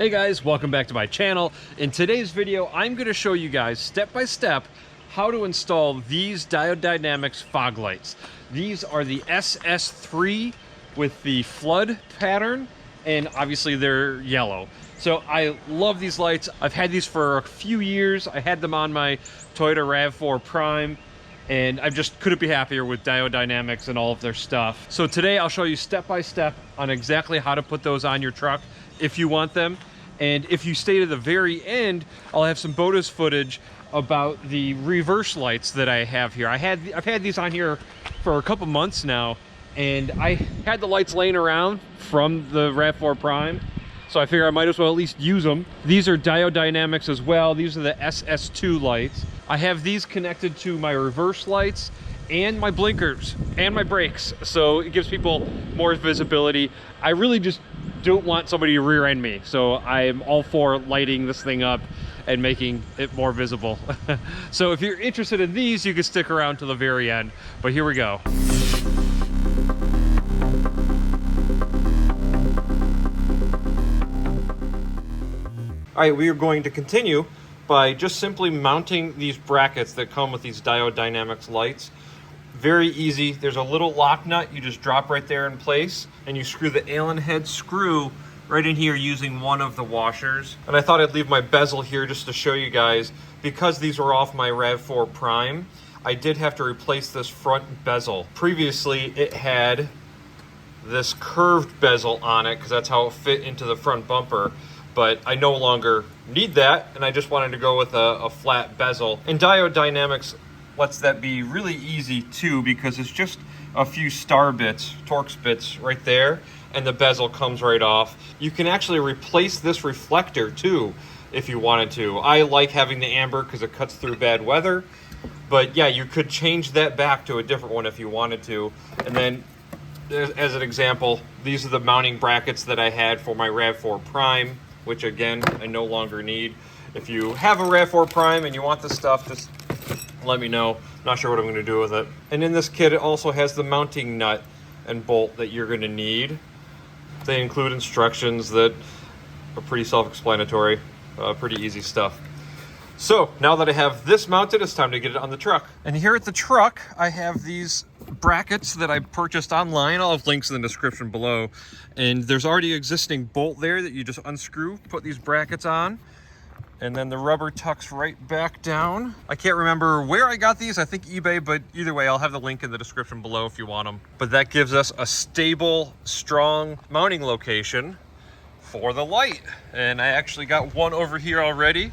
Hey guys, welcome back to my channel. In today's video, I'm going to show you guys step by step how to install these Diodynamics fog lights. These are the SS3 with the flood pattern, and obviously they're yellow. So I love these lights. I've had these for a few years. I had them on my Toyota RAV4 Prime, and I just couldn't be happier with Diodynamics and all of their stuff. So today I'll show you step by step on exactly how to put those on your truck if you want them. And if you stay to the very end, I'll have some bonus footage about the reverse lights that I have here. I've had these on here for a couple months now, and I had the lights laying around from the RAV4 Prime, so I figure I might as well at least use them. These are Diodynamics as well. These are the SS2 lights. I have these connected to my reverse lights and my blinkers and my brakes, so it gives people more visibility. I really just don't want somebody to rear end me, so I'm all for lighting this thing up and making it more visible. So if you're interested in these, you can stick around to the very end, but here we go. All right, we are going to continue by just simply mounting these brackets that come with these Diodynamics lights. Very easy. There's a little lock nut you just drop right there in place, and you screw the Allen head screw right in here using one of the washers. And I thought I'd leave my bezel here just to show you guys, because these were off my RAV4 Prime, I did have to replace this front bezel. Previously it had this curved bezel on it because that's how it fit into the front bumper, but I no longer need that, and I just wanted to go with a flat bezel. And Diodynamics lets that be really easy too, because it's just a few star bits, Torx bits right there, and the bezel comes right off. You can actually replace this reflector too if you wanted to. I like having the amber because it cuts through bad weather, but yeah, you could change that back to a different one if you wanted to. And then as an example, these are the mounting brackets that I had for my RAV4 Prime, which again, I no longer need. If you have a RAV4 Prime and you want this stuff, just let me know. Not sure what I'm going to do with it. And in this kit, it also has the mounting nut and bolt that you're going to need. They include instructions that are pretty self-explanatory, pretty easy stuff. So now that I have this mounted, it's time to get it on the truck. And here at the truck, I have these brackets that I purchased online. I'll have links in the description below. And there's already an existing bolt there that you just unscrew, put these brackets on, and then the rubber tucks right back down. I can't remember where I got these, I think eBay, but either way, I'll have the link in the description below if you want them. But that gives us a stable, strong mounting location for the light. And I actually got one over here already.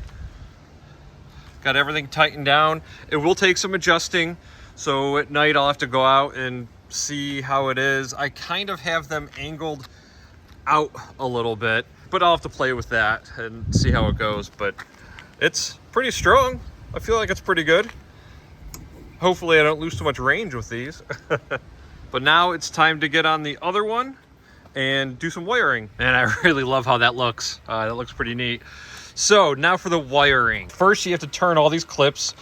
Got everything tightened down. It will take some adjusting, so at night I'll have to go out and see how it is. I kind of have them angled out a little bit, but I'll have to play with that and see how it goes. But it's pretty strong. I feel like it's pretty good. Hopefully I don't lose too much range with these. But now it's time to get on the other one and do some wiring. And I really love how that looks. That looks pretty neat. So now for the wiring. First, you have to turn all these clips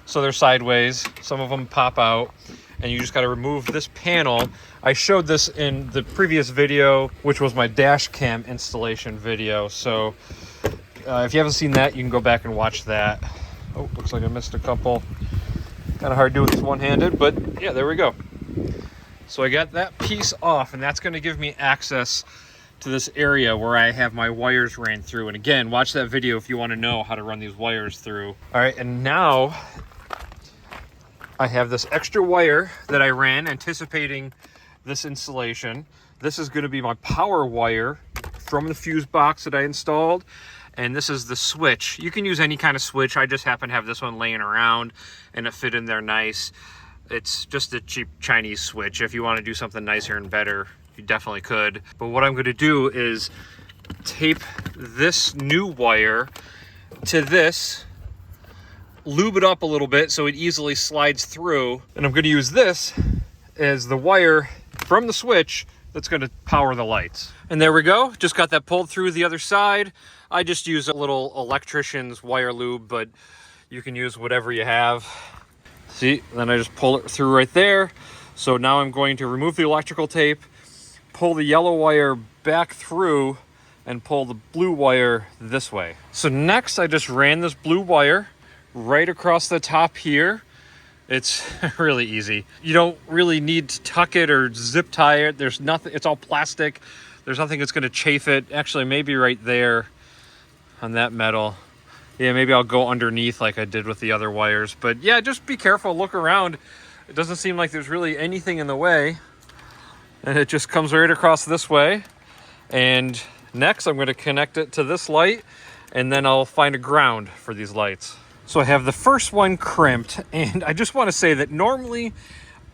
so they're sideways. Some of them pop out, and you just got to remove this panel. I showed this in the previous video, which was my dash cam installation video. So if you haven't seen that, you can go back and watch that. Oh, looks like I missed a couple. Kind of hard to do with this one-handed, but yeah, there we go. So I got that piece off, and that's going to give me access to this area where I have my wires ran through. And again, watch that video if you want to know how to run these wires through. All right, and now I have this extra wire that I ran anticipating this installation. This is going to be my power wire from the fuse box that I installed, and this is the switch. You can use any kind of switch. I just happen to have this one laying around and it fit in there nice. It's just a cheap Chinese switch. If you want to do something nicer and better, you definitely could. But what I'm going to do is tape this new wire to this, lube it up a little bit so it easily slides through, and I'm going to use this as the wire from the switch that's going to power the lights. And there we go. Just got that pulled through the other side. I just use a little electrician's wire lube, but you can use whatever you have. See, then I just pull it through right there. So now I'm going to remove the electrical tape, pull the yellow wire back through and pull the blue wire this way. So next I just ran this blue wire right across the top here. It's really easy. You don't really need to tuck it or zip tie it. There's nothing, it's all plastic. There's nothing that's gonna chafe it. Actually, maybe right there on that metal. Yeah, maybe I'll go underneath like I did with the other wires. But yeah, just be careful, look around. It doesn't seem like there's really anything in the way. And it just comes right across this way. And next I'm gonna connect it to this light, and then I'll find a ground for these lights. So I have the first one crimped, and I just wanna say that normally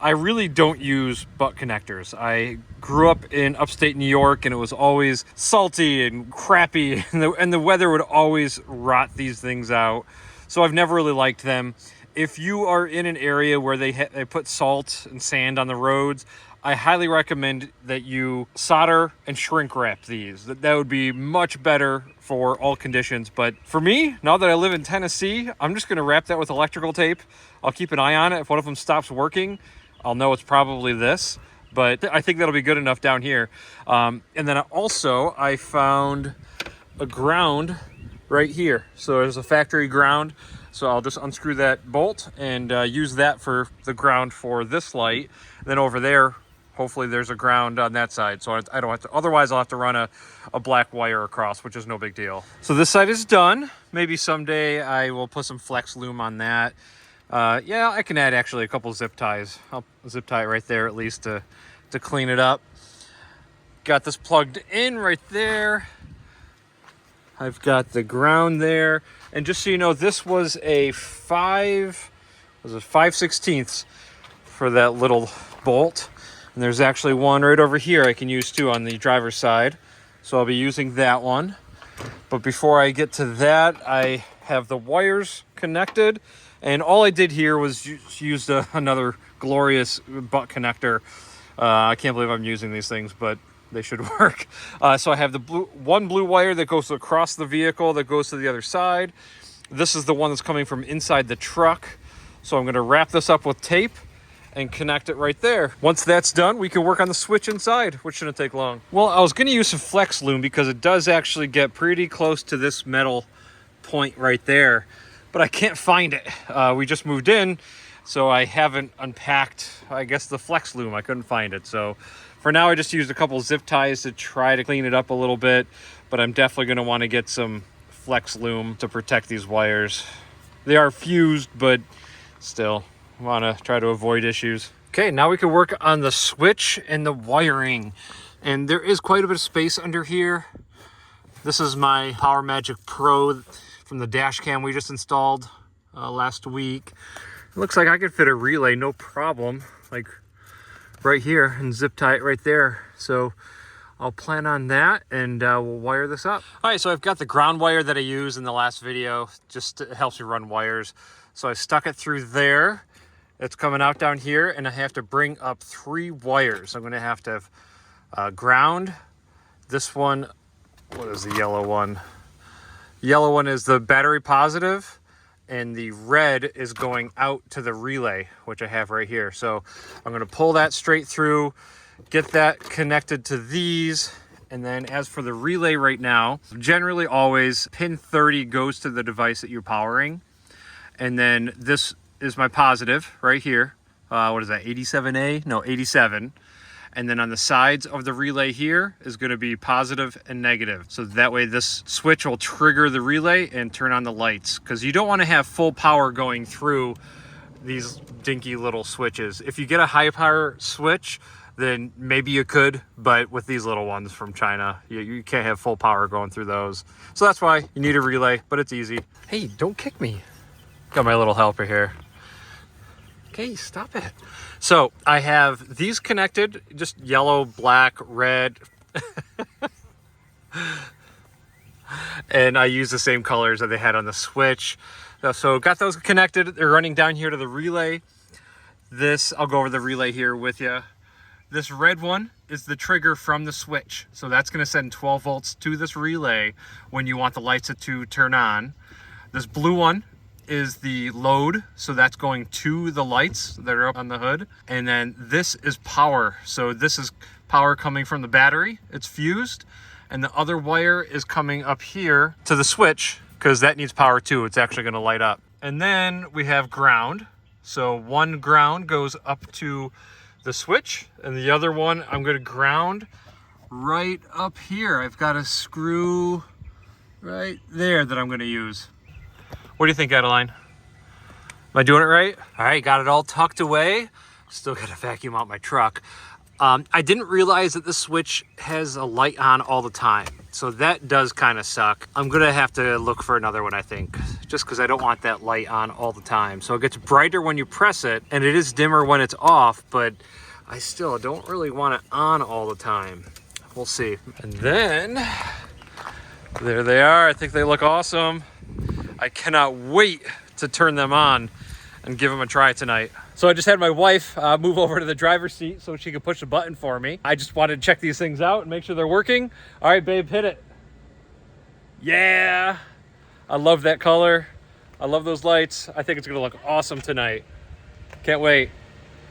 I really don't use butt connectors. I grew up in upstate New York, and it was always salty and crappy, and the weather would always rot these things out. So I've never really liked them. If you are in an area where they put salt and sand on the roads, I highly recommend that you solder and shrink wrap these. That would be much better for all conditions. But for me, now that I live in Tennessee, I'm just gonna wrap that with electrical tape. I'll keep an eye on it. If one of them stops working, I'll know it's probably this. But I think that'll be good enough down here. And then I found a ground right here. So there's a factory ground. So I'll just unscrew that bolt and use that for the ground for this light. Then over there, hopefully there's a ground on that side. So I don't have to, otherwise I'll have to run a black wire across, which is no big deal. So this side is done. Maybe someday I will put some flex loom on that. Yeah, I can add actually a couple zip ties. I'll zip tie it right there at least to clean it up. Got this plugged in right there. I've got the ground there. And just so you know, this was a 5/16 for that little bolt. And there's actually one right over here I can use too on the driver's side. So I'll be using that one. But before I get to that, I have the wires connected. And all I did here was use another glorious butt connector. I can't believe I'm using these things, but they should work. So I have the one blue wire that goes across the vehicle that goes to the other side. This is the one that's coming from inside the truck. So I'm gonna wrap this up with tape and connect it right there. Once that's done, we can work on the switch inside, which shouldn't take long. Well, I was gonna use some flex loom because it does actually get pretty close to this metal point right there, but I can't find it. We just moved in, so I haven't unpacked, I guess, the flex loom. I couldn't find it. So for now, I just used a couple zip ties to try to clean it up a little bit, but I'm definitely gonna wanna get some flex loom to protect these wires. They are fused, but still wanna try to avoid issues. Okay, now we can work on the switch and the wiring. And there is quite a bit of space under here. This is my Power Magic Pro from the dash cam we just installed last week. It looks like I could fit a relay, no problem, like right here, and zip tie it right there. So I'll plan on that, and we'll wire this up. All right, so I've got the ground wire that I used in the last video. Just it helps me run wires. So I stuck it through there. It's coming out down here, and I have to bring up 3 wires. I'm gonna have to have ground. This one, what is the yellow one? Yellow one is the battery positive, and the red is going out to the relay, which I have right here. So I'm gonna pull that straight through, get that connected to these, and then as for the relay right now, generally always pin 30 goes to the device that you're powering, and then this is my positive right here. What is that, 87A? No, 87. And then on the sides of the relay here is going to be positive and negative. So that way this switch will trigger the relay and turn on the lights, because you don't want to have full power going through these dinky little switches. If you get a high power switch, then maybe you could, but with these little ones from China, you can't have full power going through those. So that's why you need a relay, but it's easy. Hey, don't kick me. Got my little helper here. Okay, stop it. So I have these connected, just yellow, black, red. And I use the same colors that they had on the switch. So got those connected. They're running down here to the relay. This, I'll go over the relay here with you. This red one is the trigger from the switch. So that's gonna send 12 volts to this relay when you want the lights to turn on. This blue one is the load, so that's going to the lights that are up on the hood. And then this is power. So this is power coming from the battery. It's fused. and the other wire is coming up here to the switch because that needs power too. It's actually going to light up. And then we have ground. So one ground goes up to the switch, and the other one I'm going to ground right up here. I've got a screw right there that I'm going to use. What do you think, Adeline? Am I doing it right? All right, got it all tucked away. Still got to vacuum out my truck. I didn't realize that the switch has a light on all the time. So that does kind of suck. I'm going to have to look for another one, I think, just because I don't want that light on all the time. So it gets brighter when you press it, and it is dimmer when it's off, but I still don't really want it on all the time. We'll see. And then, there they are. I think they look awesome. I cannot wait to turn them on and give them a try tonight. So I just had my wife move over to the driver's seat so she could push the button for me. I just wanted to check these things out and make sure they're working. All right, babe, hit it. Yeah, I love that color. I love those lights. I think it's gonna look awesome tonight. Can't wait.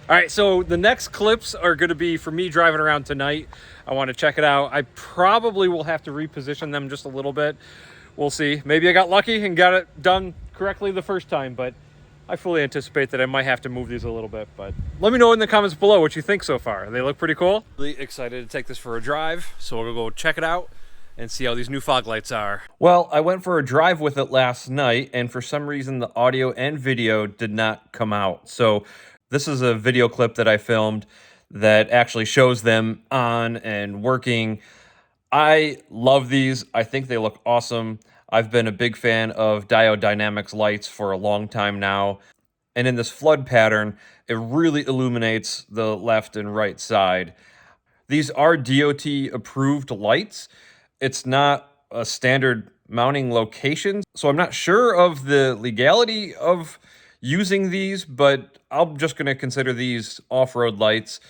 All right, so the next clips are gonna be for me driving around tonight. I wanna check it out. I probably will have to reposition them just a little bit. We'll see. Maybe I got lucky and got it done correctly the first time, but I fully anticipate that I might have to move these a little bit. But let me know in the comments below what you think so far. They look pretty cool. Really excited to take this for a drive, so we'll go check it out and see how these new fog lights are. Well, I went for a drive with it last night, and for some reason the audio and video did not come out. So this is a video clip that I filmed that actually shows them on and working. I love these. I think they look awesome. I've been a big fan of Diodynamics lights for a long time now. And in this flood pattern, it really illuminates the left and right side. These are DOT approved lights. It's not a standard mounting location, so I'm not sure of the legality of using these, but I'm just going to consider these off-road lights.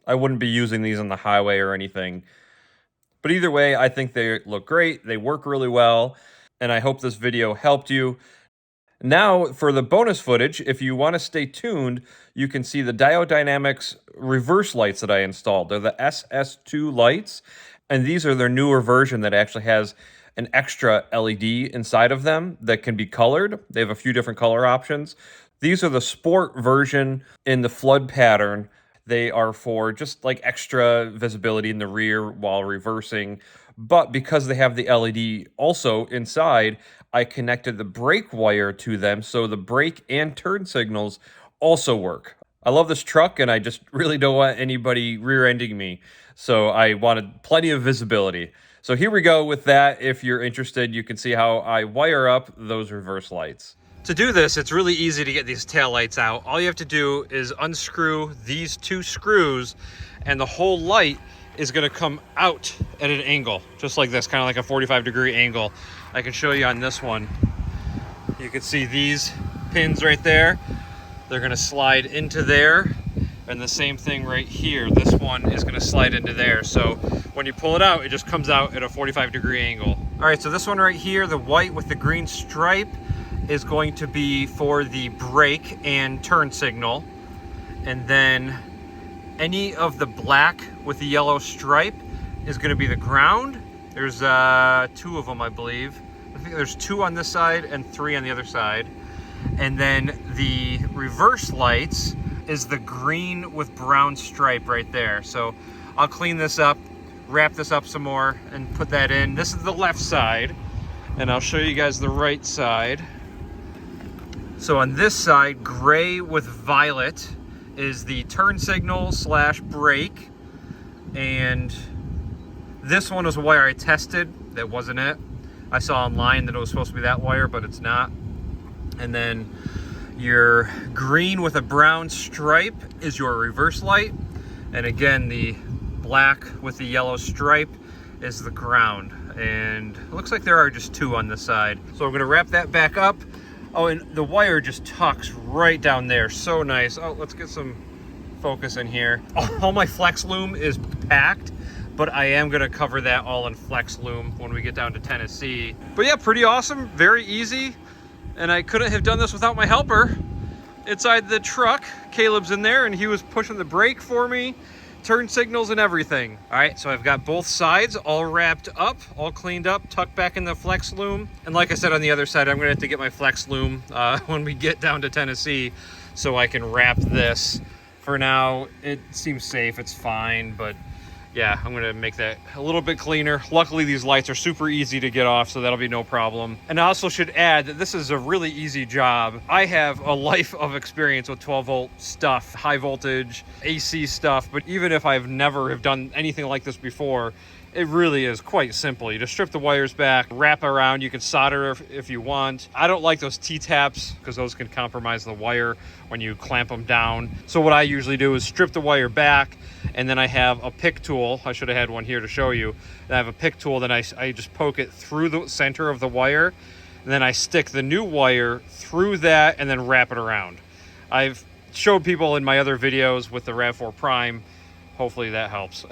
I wouldn't be using these on the highway or anything. But either way, I think they look great, they work really well, and I hope this video helped you. Now, for the bonus footage, if you want to stay tuned, you can see the Diodynamics reverse lights that I installed. They're the SS2 lights, and these are their newer version that actually has an extra LED inside of them that can be colored. They have a few different color options. These are the Sport version in the flood pattern. They are for just like extra visibility in the rear while reversing. But because they have the LED also inside, I connected the brake wire to them so the brake and turn signals also work. I love this truck and I just really don't want anybody rear-ending me. So I wanted plenty of visibility. So here we go with that. If you're interested, you can see how I wire up those reverse lights. To do this, it's really easy to get these taillights out. All you have to do is unscrew these two screws and the whole light is gonna come out at an angle, just like this, kind of like a 45-degree angle. I can show you on this one. You can see these pins right there. They're gonna slide into there, and the same thing right here. This one is gonna slide into there. So when you pull it out, it just comes out at a 45-degree angle. All right, so this one right here, the white with the green stripe, is going to be for the brake and turn signal. And then any of the black with the yellow stripe is going to be the ground. There's two of them, I believe. I think there's 2 on this side and 3 on the other side. And then the reverse lights is the green with brown stripe right there. So I'll clean this up, wrap this up some more, and put that in. This is the left side, and I'll show you guys the right side. So on this side, gray with violet is the turn signal / brake. And this one was a wire I tested. That wasn't it. I saw online that it was supposed to be that wire, but it's not. And then your green with a brown stripe is your reverse light. And again, the black with the yellow stripe is the ground. And it looks like there are just 2 on this side. So I'm gonna wrap that back up. Oh, and the wire just tucks right down there. So nice. Oh, let's get some focus in here. All my flex loom is packed, but I am gonna cover that all in flex loom when we get down to Tennessee. But yeah, pretty awesome, very easy. And I couldn't have done this without my helper inside the truck. Caleb's in there and he was pushing the brake for me. turn signals and everything. All right, so I've got both sides all wrapped up, all cleaned up, tucked back in the flex loom. And like I said, on the other side, I'm gonna have to get my flex loom when we get down to Tennessee so I can wrap this. For now, it seems safe, it's fine, but yeah, I'm gonna make that a little bit cleaner. Luckily, these lights are super easy to get off, so that'll be no problem. And I also should add that this is a really easy job. I have a life of experience with 12-volt stuff, high voltage, AC stuff, but even if I've never have done anything like this before, it really is quite simple. You just strip the wires back, wrap around. You can solder if you want. I don't like those T-taps because those can compromise the wire when you clamp them down. So what I usually do is strip the wire back, and then I have a pick tool. I should have had one here to show you. I have a pick tool, then I just poke it through the center of the wire, and then I stick the new wire through that and then wrap it around. I've showed people in my other videos with the RAV4 Prime. Hopefully that helps.